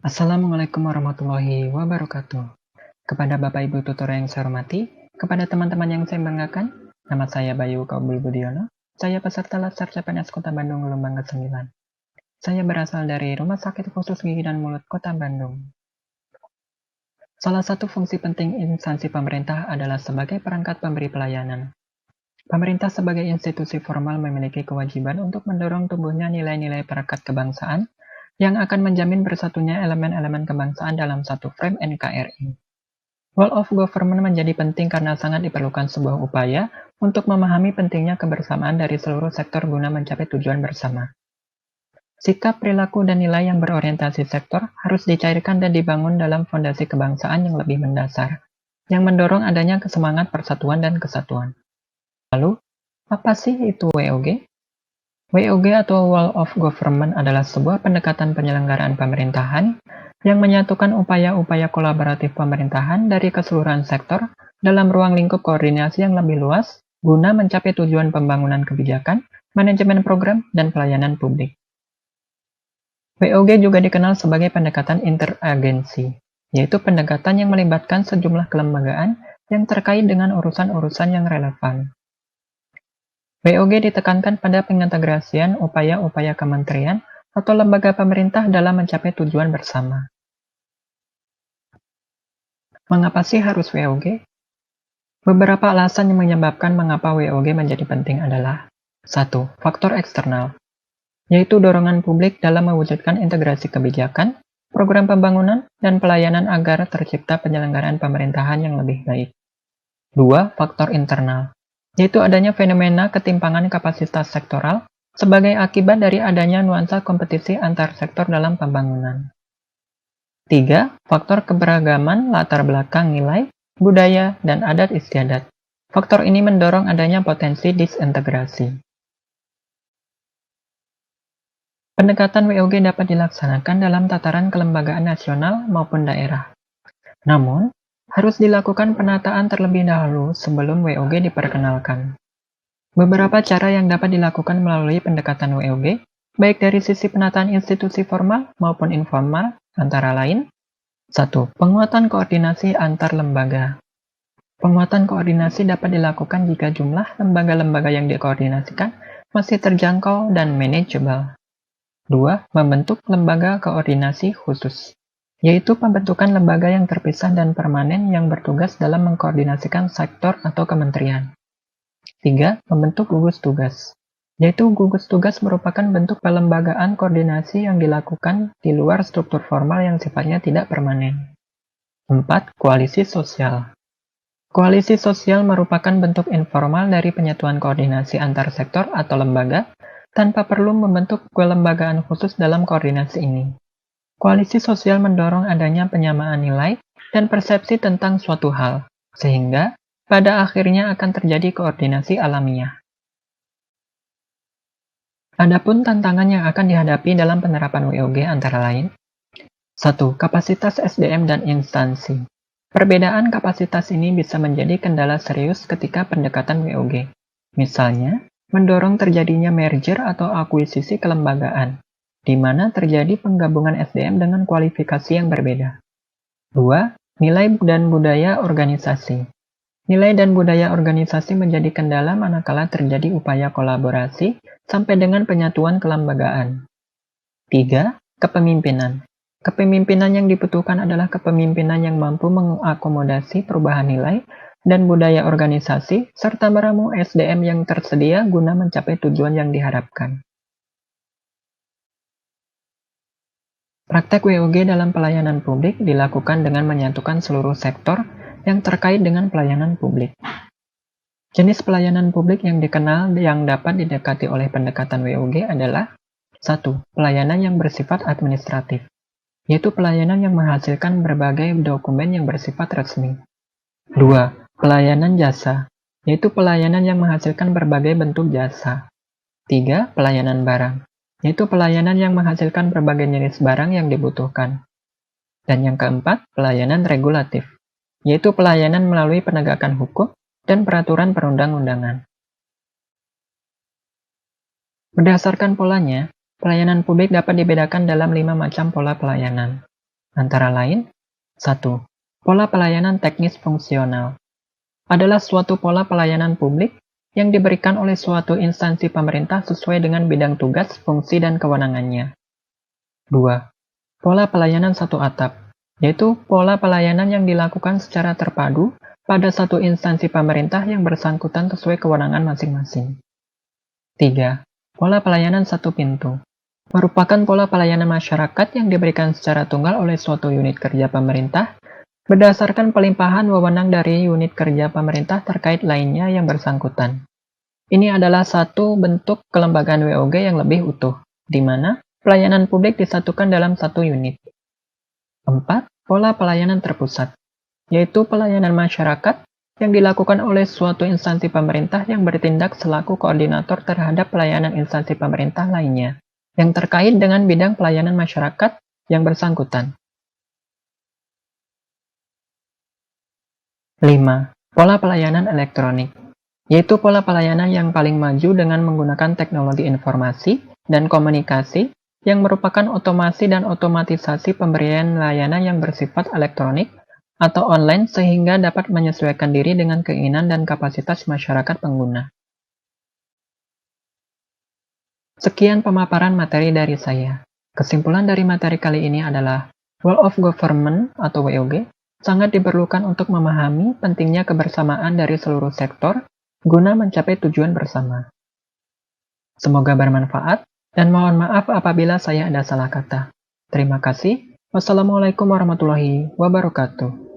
Assalamualaikum warahmatullahi wabarakatuh. Kepada Bapak Ibu Tutor yang saya hormati, kepada teman-teman yang saya banggakan, nama saya Bayu Kaubul Budiono. Saya peserta Latsar CPNS Kota Bandung Gelombang ke-9. Saya berasal dari Rumah Sakit Khusus Gigi dan Mulut Kota Bandung. Salah satu fungsi penting instansi pemerintah adalah sebagai perangkat pemberi pelayanan. Pemerintah sebagai institusi formal memiliki kewajiban untuk mendorong tumbuhnya nilai-nilai perekat kebangsaan yang akan menjamin bersatunya elemen-elemen kebangsaan dalam satu frame NKRI. Whole of government menjadi penting karena sangat diperlukan sebuah upaya untuk memahami pentingnya kebersamaan dari seluruh sektor guna mencapai tujuan bersama. Sikap, perilaku, dan nilai yang berorientasi sektor harus dicairkan dan dibangun dalam fondasi kebangsaan yang lebih mendasar, yang mendorong adanya kesemangat persatuan dan kesatuan. Lalu, apa sih itu WOG? WOG atau Whole of Government adalah sebuah pendekatan penyelenggaraan pemerintahan yang menyatukan upaya-upaya kolaboratif pemerintahan dari keseluruhan sektor dalam ruang lingkup koordinasi yang lebih luas guna mencapai tujuan pembangunan kebijakan, manajemen program, dan pelayanan publik. WOG juga dikenal sebagai pendekatan interagensi, yaitu pendekatan yang melibatkan sejumlah kelembagaan yang terkait dengan urusan-urusan yang relevan. WOG ditekankan pada pengintegrasian upaya-upaya kementerian atau lembaga pemerintah dalam mencapai tujuan bersama. Mengapa sih harus WOG? Beberapa alasan yang menyebabkan mengapa WOG menjadi penting adalah 1. Faktor eksternal, yaitu dorongan publik dalam mewujudkan integrasi kebijakan, program pembangunan, dan pelayanan agar tercipta penyelenggaraan pemerintahan yang lebih baik. 2. Faktor internal, yaitu adanya fenomena ketimpangan kapasitas sektoral sebagai akibat dari adanya nuansa kompetisi antar sektor dalam pembangunan. 3. Faktor keberagaman latar belakang nilai, budaya, dan adat istiadat. Faktor ini mendorong adanya potensi disintegrasi. Pendekatan WOG dapat dilaksanakan dalam tataran kelembagaan nasional maupun daerah. Namun, harus dilakukan penataan terlebih dahulu sebelum WOG diperkenalkan. Beberapa cara yang dapat dilakukan melalui pendekatan WOG, baik dari sisi penataan institusi formal maupun informal, antara lain: 1. Penguatan koordinasi antar lembaga. Penguatan koordinasi dapat dilakukan jika jumlah lembaga-lembaga yang dikoordinasikan masih terjangkau dan manajeable. 2. Membentuk lembaga koordinasi khusus, yaitu pembentukan lembaga yang terpisah dan permanen yang bertugas dalam mengkoordinasikan sektor atau kementerian. 3. Membentuk gugus tugas, yaitu gugus tugas merupakan bentuk pelembagaan koordinasi yang dilakukan di luar struktur formal yang sifatnya tidak permanen. 4. Koalisi sosial. Koalisi sosial merupakan bentuk informal dari penyatuan koordinasi antar sektor atau lembaga tanpa perlu membentuk kelembagaan khusus dalam koordinasi ini. Koalisi sosial mendorong adanya penyamaan nilai dan persepsi tentang suatu hal, sehingga pada akhirnya akan terjadi koordinasi alamiah. Adapun tantangan yang akan dihadapi dalam penerapan WOG antara lain: 1. Kapasitas SDM dan instansi. Perbedaan kapasitas ini bisa menjadi kendala serius ketika pendekatan WOG. Misalnya, mendorong terjadinya merger atau akuisisi kelembagaan, di mana terjadi penggabungan SDM dengan kualifikasi yang berbeda. 2. Nilai dan budaya organisasi. Nilai dan budaya organisasi menjadi kendala manakala terjadi upaya kolaborasi sampai dengan penyatuan kelembagaan. 3. Kepemimpinan. Kepemimpinan yang dibutuhkan adalah kepemimpinan yang mampu mengakomodasi perubahan nilai dan budaya organisasi, serta meramu SDM yang tersedia guna mencapai tujuan yang diharapkan. Praktek WOG dalam pelayanan publik dilakukan dengan menyatukan seluruh sektor yang terkait dengan pelayanan publik. Jenis pelayanan publik yang dikenal yang dapat didekati oleh pendekatan WOG adalah: 1. Pelayanan yang bersifat administratif, yaitu pelayanan yang menghasilkan berbagai dokumen yang bersifat resmi. 2. Pelayanan jasa, yaitu pelayanan yang menghasilkan berbagai bentuk jasa. 3. Pelayanan barang, yaitu pelayanan yang menghasilkan berbagai jenis barang yang dibutuhkan. Dan yang keempat, pelayanan regulatif, yaitu pelayanan melalui penegakan hukum dan peraturan perundang-undangan. Berdasarkan polanya, pelayanan publik dapat dibedakan dalam 5 macam pola pelayanan. Antara lain, 1. Pola pelayanan teknis fungsional adalah suatu pola pelayanan publik yang diberikan oleh suatu instansi pemerintah sesuai dengan bidang tugas, fungsi, dan kewenangannya. 2. Pola pelayanan satu atap, yaitu pola pelayanan yang dilakukan secara terpadu pada satu instansi pemerintah yang bersangkutan sesuai kewenangan masing-masing. 3. Pola pelayanan satu pintu, merupakan pola pelayanan masyarakat yang diberikan secara tunggal oleh suatu unit kerja pemerintah berdasarkan pelimpahan wewenang dari unit kerja pemerintah terkait lainnya yang bersangkutan. Ini adalah satu bentuk kelembagaan WOG yang lebih utuh, di mana pelayanan publik disatukan dalam satu unit. 4. Pola pelayanan terpusat, yaitu pelayanan masyarakat yang dilakukan oleh suatu instansi pemerintah yang bertindak selaku koordinator terhadap pelayanan instansi pemerintah lainnya, yang terkait dengan bidang pelayanan masyarakat yang bersangkutan. 5. Pola pelayanan elektronik, yaitu pola pelayanan yang paling maju dengan menggunakan teknologi informasi dan komunikasi yang merupakan otomasi dan otomatisasi pemberian layanan yang bersifat elektronik atau online sehingga dapat menyesuaikan diri dengan keinginan dan kapasitas masyarakat pengguna. Sekian pemaparan materi dari saya. Kesimpulan dari materi kali ini adalah Whole of Government atau WOG sangat diperlukan untuk memahami pentingnya kebersamaan dari seluruh sektor guna mencapai tujuan bersama. Semoga bermanfaat, dan mohon maaf apabila saya ada salah kata. Terima kasih. Wassalamualaikum warahmatullahi wabarakatuh.